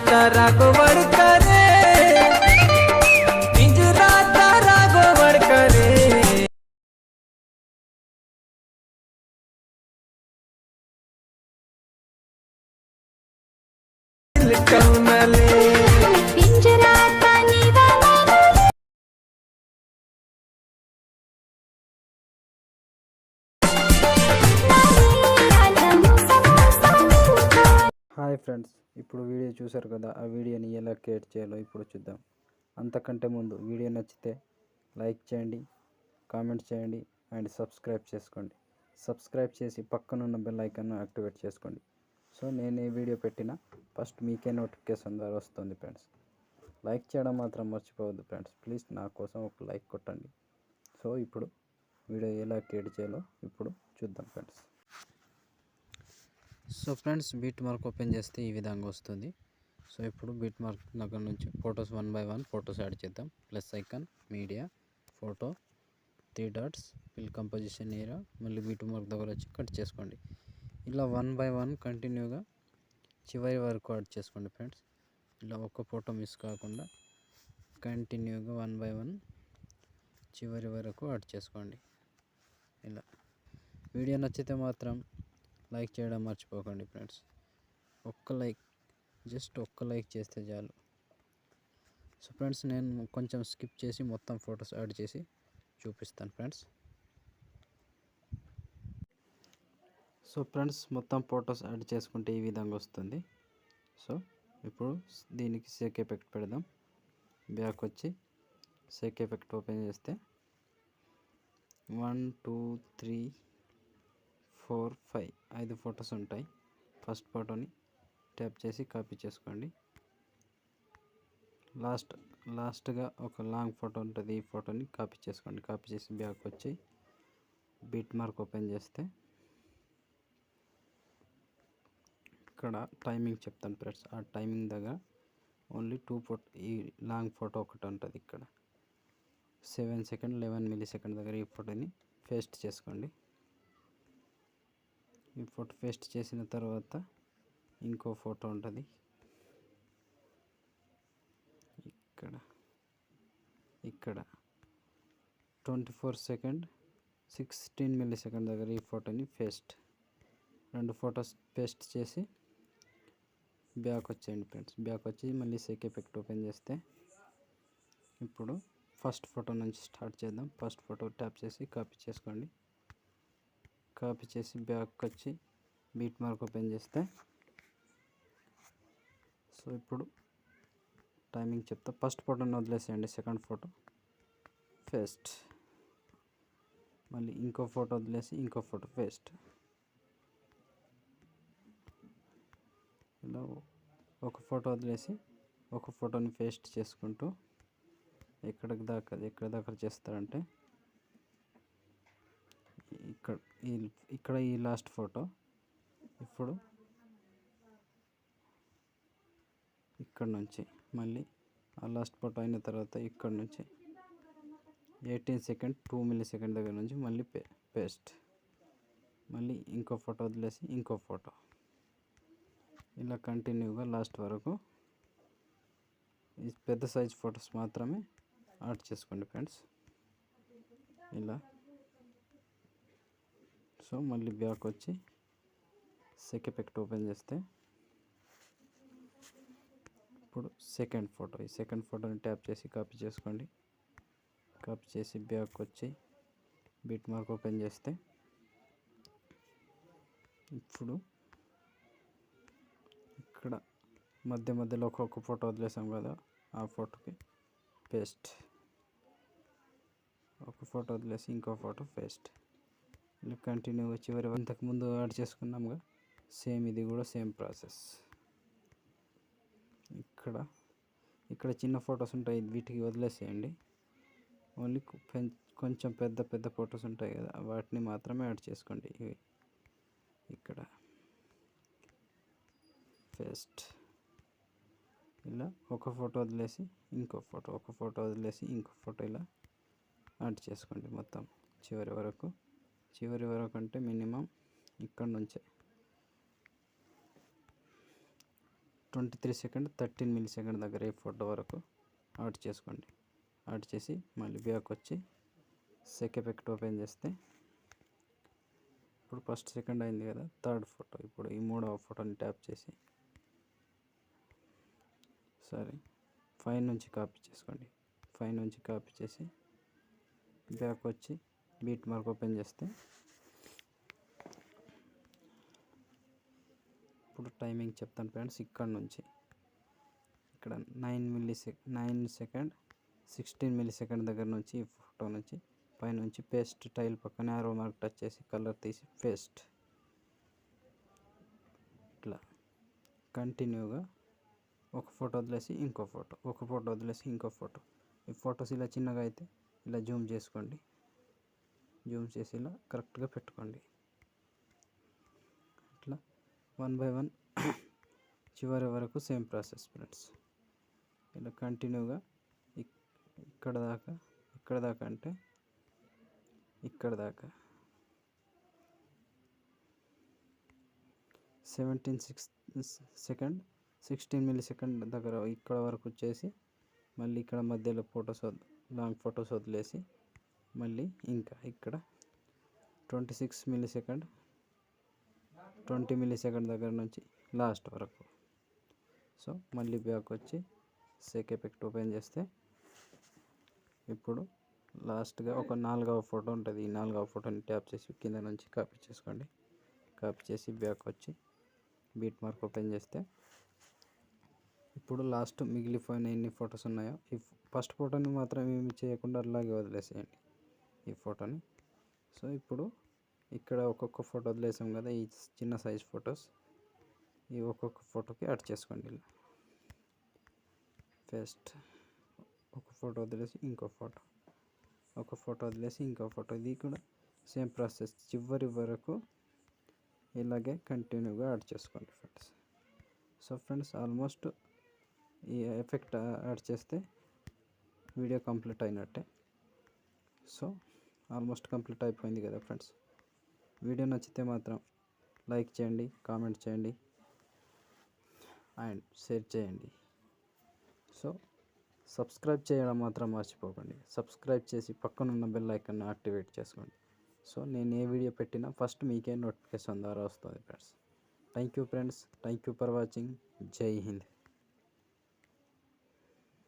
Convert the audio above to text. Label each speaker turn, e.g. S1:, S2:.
S1: तारा गोबर करे, पिंजरा तारा गोबर करे।
S2: హాయ్ ఫ్రెండ్స్, ఇప్పుడు వీడియో చూసారు కదా. ఆ వీడియోని ఎలా క్రియేట్ చేయాలో ఇప్పుడు చూద్దాం. అంతకంటే ముందు వీడియో నచ్చితే లైక్ చేయండి, కామెంట్ చేయండి అండ్ సబ్స్క్రైబ్ చేసుకోండి. సబ్స్క్రైబ్ చేసి పక్కనున్న బెల్ ఐకాన్ను యాక్టివేట్ చేసుకోండి. సో నేను ఏ వీడియో పెట్టినా ఫస్ట్ మీకే నోటిఫికేషన్ ద్వారా వస్తుంది ఫ్రెండ్స్. లైక్ చేయడం మాత్రం మర్చిపోవద్దు ఫ్రెండ్స్. ప్లీజ్ నా కోసం ఒక లైక్ కొట్టండి. సో ఇప్పుడు వీడియో ఎలా క్రియేట్ చేయాలో ఇప్పుడు చూద్దాం friends. So friends, beat mark open చేస్తే ఈ విధంగా వస్తుంది. సో ఇప్పుడు బీట్ మార్క్ దగ్గర నుంచి ఫొటోస్ 1 by 1 ఫొటోస్ యాడ్ చేద్దాం. Plus icon, media, photo, 3 dots, fill composition area, మళ్ళీ బీట్ మార్క్ దగ్గర వచ్చి కట్ చేసుకోండి. ఇలా 1 by 1 కంటిన్యూగా చివరి వరకు యాడ్ చేసుకోండి ఫ్రెండ్స్. ఇలా ఒక్క ఫోటో మిస్ కాకుండా కంటిన్యూగా 1 by 1 చివరి వరకు యాడ్ చేసుకోండి. ఇలా వీడియో నచ్చితే మాత్రం లైక్ చేయడం మర్చిపోకండి ఫ్రెండ్స్. జస్ట్ ఒక్క లైక్ చేస్తే చాలు. సో ఫ్రెండ్స్, నేను కొంచెం స్కిప్ చేసి మొత్తం ఫొటోస్ యాడ్ చేసి చూపిస్తాను ఫ్రెండ్స్. సో ఫ్రెండ్స్, మొత్తం ఫొటోస్ యాడ్ చేసుకుంటే ఈ విధంగా వస్తుంది. సో ఇప్పుడు దీనికి షేక్ ఎఫెక్ట్ పెడదాం. బ్యాక్ వచ్చి షేక్ ఎఫెక్ట్ ఓపెన్ చేస్తే 1 2 3 4 5 ఫొటోస్ ఉంటాయి. ఫస్ట్ ఫోటోని ట్యాప్ చేసి కాపీ చేసుకోండి. లాస్ట్గా ఒక లాంగ్ ఫోటో ఉంటుంది. ఈ ఫోటోని కాపీ చేసుకోండి. కాపీ చేసి బ్యాక్ వచ్చి బీట్ మార్క్ ఓపెన్ చేస్తే ఇక్కడ టైమింగ్ చెప్తాను ఫ్రెండ్స్. ఆ టైమింగ్ దగ్గర ఓన్లీ 2 ఫోటో, ఈ లాంగ్ ఫోటో ఒకటి ఉంటుంది. ఇక్కడ 7 సెకండ్ 11 మిల్లీ సెకండ్ దగ్గర ఈ ఫోటోని పేస్ట్ చేసుకోండి. ఈ ఫోటో పేస్ట్ చేసిన తర్వాత ఇంకో ఫోటో ఉంటుంది. ఇక్కడ 24 సెకండ్ 16 మిల్లీ సెకండ్ దగ్గర ఈ ఫోటోని రెండు ఫొటోస్ పేస్ట్ చేసి బ్యాక్ వచ్చేయండి ఫ్రెండ్స్. బ్యాక్ వచ్చి మళ్ళీ షేక్ ఎఫెక్ట్ ఓపెన్ చేస్తే ఇప్పుడు ఫస్ట్ ఫోటో నుంచి స్టార్ట్ చేద్దాం. ఫస్ట్ ఫోటో ట్యాప్ చేసి కాపీ చేసుకోండి. కాపీ చేసి బ్యాక్ వచ్చి బీట్ మార్క్ ఓపెన్ చేస్తే సో ఇప్పుడు టైమింగ్ చెప్తా. ఫస్ట్ ఫోటోని వదిలేసేయండి. సెకండ్ ఫోటో పేస్ట్, మళ్ళీ ఇంకో ఫోటో వదిలేసి ఇంకో ఫోటో పేస్ట్. ఇలా ఒక ఫోటో వదిలేసి ఒక ఫోటోని పేస్ట్ చేసుకుంటూ ఎక్కడ దాకా చేస్తారంటే ఇక్కడ ఈ లాస్ట్ ఫోటో. ఇప్పుడు ఇక్కడ నుంచి మళ్ళీ ఆ లాస్ట్ ఫోటో అయిన తర్వాత ఇక్కడ నుంచి 18 సెకండ్ 2 మిల్లీ సెకండ్ దగ్గర నుంచి మళ్ళీ పేస్ట్, మళ్ళీ ఇంకో ఫోటో వదిలేసి ఇంకో ఫోటో. ఇలా కంటిన్యూగా లాస్ట్ వరకు ఈ పెద్ద సైజ్ ఫొటోస్ మాత్రమే యాడ్ చేసుకోండి ఫ్రెండ్స్. ఇలా సో మళ్ళీ బ్యాక్ వచ్చి షేక్ ఎఫెక్ట్ ఓపెన్ చేస్తే ఇప్పుడు సెకండ్ ఫోటో. ఈ సెకండ్ ఫోటోని ట్యాప్ చేసి కాపీ చేసుకోండి. కాపీ చేసి బ్యాక్ వచ్చి బీట్ మార్క్ ఓపెన్ చేస్తే ఇప్పుడు ఇక్కడ మధ్యలో ఒక్కొక్క ఫోటో వదిలేసాం కదా, ఆ ఫోటోకి పేస్ట్. ఒక ఫోటో వదిలేసి ఇంకో ఫోటో పేస్ట్. ఇలా కంటిన్యూగా చివరి ఇంతకుముందు యాడ్ చేసుకున్నాముగా, సేమ్ ఇది కూడా సేమ్ ప్రాసెస్. ఇక్కడ చిన్న ఫొటోస్ ఉంటాయి, వీటికి వదిలేసేయండి. ఓన్లీ కొంచెం పెద్ద ఫొటోస్ ఉంటాయి కదా, వాటిని మాత్రమే యాడ్ చేసుకోండి. ఇక్కడ పేస్ట్. ఇలా ఒక ఫోటో వదిలేసి ఇంకో ఫోటో, ఒక ఫోటో వదిలేసి ఇంకో ఫోటో ఇలా యాడ్ చేసుకోండి మొత్తం చివరి వరకు అంటే మినిమం ఇక్కడ నుంచే 23 సెకండ్ 13 మిల్లీ సెకండ్ దగ్గర ఈ ఫోటో వరకు యాడ్ చేసుకోండి. యాడ్ చేసి మళ్ళీ బ్యాక్ వచ్చి సెక్ ఎఫెక్ట్ ఓపెన్ చేస్తే ఇప్పుడు ఫస్ట్ సెకండ్ అయింది కదా, థర్డ్ ఫోటో. ఇప్పుడు ఈ మూడవ ఫోటోని ట్యాప్ చేసి సరే ఫైవ్ నుంచి కాపీ చేసుకోండి. ఫైవ్ నుంచి కాపీ చేసి బ్యాక్ వచ్చి బీట్ మార్క్ ఓపెన్ చేస్తే ఇప్పుడు టైమింగ్ చెప్తాను ఫ్రెండ్స్. ఇక్కడ నుంచి ఇక్కడ 9 సెకండ్ 16 మిల్లీ సెకండ్ దగ్గర నుంచి ఈ ఫోటో నుంచి పైనుంచి పేస్ట్ టైల్ పక్కన యారో మార్క్ టచ్ చేసి కలర్ తీసి పేస్ట్ ఇట్లా కంటిన్యూగా ఒక ఫోటో వదిలేసి ఇంకో ఫోటో, ఒక ఫోటో వదిలేసి ఇంకో ఫోటో. ఈ ఫొటోస్ ఇలా చిన్నగా అయితే ఇలా జూమ్ చేసుకోండి. జూమ్ చేసి ఇలా కరెక్ట్గా పెట్టుకోండి. ఇట్లా 1 బై 1 చివరి వరకు సేమ్ ప్రాసెస్ ఫ్రెండ్స్. ఇలా కంటిన్యూగా ఇక్కడ దాకా అంటే ఇక్కడ దాకా 17 సెకండ్ 16 మిల్లీ సెకండ్ దగ్గర ఇక్కడ వరకు వచ్చేసి మళ్ళీ ఇక్కడ మధ్యలో లాంగ్ ఫొటోస్ వదిలేసి మళ్ళీ ఇంకా ఇక్కడ 26 మిల్లీ సెకండ్ 20 మిల్లీ సెకండ్ దగ్గర నుంచి లాస్ట్ వరకు. సో మళ్ళీ బ్యాక్ వచ్చి సెక్ ఎఫెక్ట్ ఓపెన్ చేస్తే ఇప్పుడు లాస్ట్గా ఒక 4వ ఫోటో ఉంటుంది. ఈ 4వ ఫోటోని ట్యాప్ చేసి కింద నుంచి కాపీ చేసుకోండి. కాపీ చేసి బ్యాక్ వచ్చి బీట్ మార్క్ ఓపెన్ చేస్తే ఇప్పుడు లాస్ట్ మిగిలిపోయిన ఎన్ని ఫొటోస్ ఉన్నాయో ఈ ఫస్ట్ ఫోటోని మాత్రం ఏమి చేయకుండా అలాగే వదిలేసేయండి ఈ ఫోటోని. సో ఇప్పుడు ఇక్కడ ఒక్కొక్క ఫోటో వదిలేసాం కదా, ఈ చిన్న సైజ్ ఫొటోస్ ఈ ఒక్కొక్క ఫోటోకి యాడ్ చేసుకోండి. ఇలా ఫస్ట్ ఒక ఫోటో వదిలేసి ఇంకో ఫోటో, ఒక ఫోటో వదిలేసి ఇంకో ఫోటో. ఇది కూడా సేమ్ ప్రాసెస్ చివరి వరకు ఇలాగే కంటిన్యూగా యాడ్ చేసుకోండి ఫ్రెండ్స్. సో ఫ్రెండ్స్ ఆల్మోస్ట్ ఈ ఎఫెక్ట్ యాడ్ చేస్తే వీడియో కంప్లీట్ అయినట్టే. సో ఆల్మోస్ట్ కంప్లీట్ అయిపోయింది కదా ఫ్రెండ్స్. వీడియో నచ్చితే మాత్రం లైక్ చేయండి, కామెంట్ చేయండి అండ్ షేర్ చేయండి. సో సబ్స్క్రైబ్ చేయడం మాత్రం మర్చిపోకండి. సబ్స్క్రైబ్ చేసి పక్కనున్న బెల్ ఐకాన్ యాక్టివేట్ చేసుకోండి. సో నేను ఏ వీడియో పెట్టినా ఫస్ట్ మీకే నోటిఫికేషన్ ద్వారా వస్తుంది friends. Thank you friends, thank you for watching. జై హింద్.